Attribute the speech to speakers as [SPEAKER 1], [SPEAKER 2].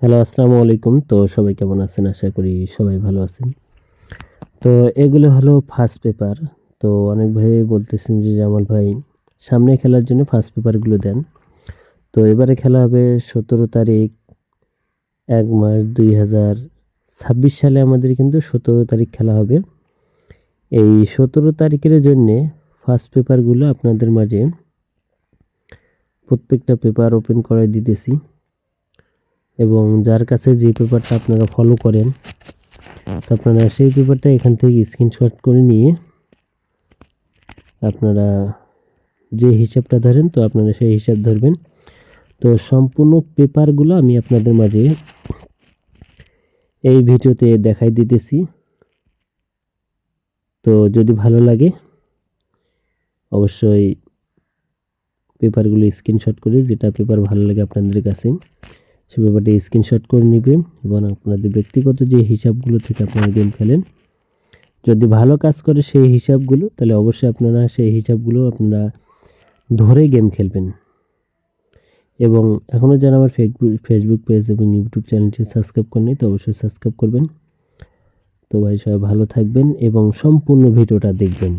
[SPEAKER 1] Hello, আসসালামু আলাইকুম। তো সবাই কেমন আছেন? আশা করি সবাই ভালো আছেন। তো এগুলো হলো ফার্স্ট পেপার। তো অনেক ভাই বলতেছেন যে জামাল ভাই সামনে খেলার জন্য ফার্স্ট পেপারগুলো দেন। তো এবারে খেলা হবে ১৭ তারিখ ১ মাস ২০২৬ সালে আমাদের কিন্তু ১৭ তারিখ খেলা হবে। এই ১৭ তারিখের জন্যে ফার্স্ট পেপারগুলো আপনাদের মাঝে প্রত্যেকটা পেপার ওপেন করে দিতেছি এবং যার কাছে যে পেপারটা আপনারা ফলো করেন তো আপনারা সেই পেপারটা এখান থেকে স্ক্রিনশট করে নিয়ে আপনারা যে হিসাবটা ধরেন তো আপনারা সেই হিসাব ধরবেন। তো সম্পূর্ণ পেপারগুলো আমি আপনাদের মাঝে এই ভিডিওতে দেখাই দিতেছি। তো যদি ভালো লাগে অবশ্যই পেপারগুলো স্ক্রিনশট করে যেটা পেপার ভালো লাগে আপনাদের কাছে সেই পেপারটা স্ক্রিনশট করে নেবেন এবং আপনাদের ব্যক্তিগত যে হিসাবগুলো থেকে আপনারা গেম খেলেন যদি ভালো কাজ করে সেই হিসাবগুলো তাহলে অবশ্যই আপনারা সেই হিসাবগুলো আপনারা ধরে গেম খেলবেন। এবং এখনও যারা আমার ফেসবুক পেজ এবং ইউটিউব চ্যানেলটি সাবস্ক্রাইব করেনি তো অবশ্যই সাবস্ক্রাইব করবেন। তো ভাই সবাই ভালো থাকবেন এবং সম্পূর্ণ ভিডিওটা দেখবেন।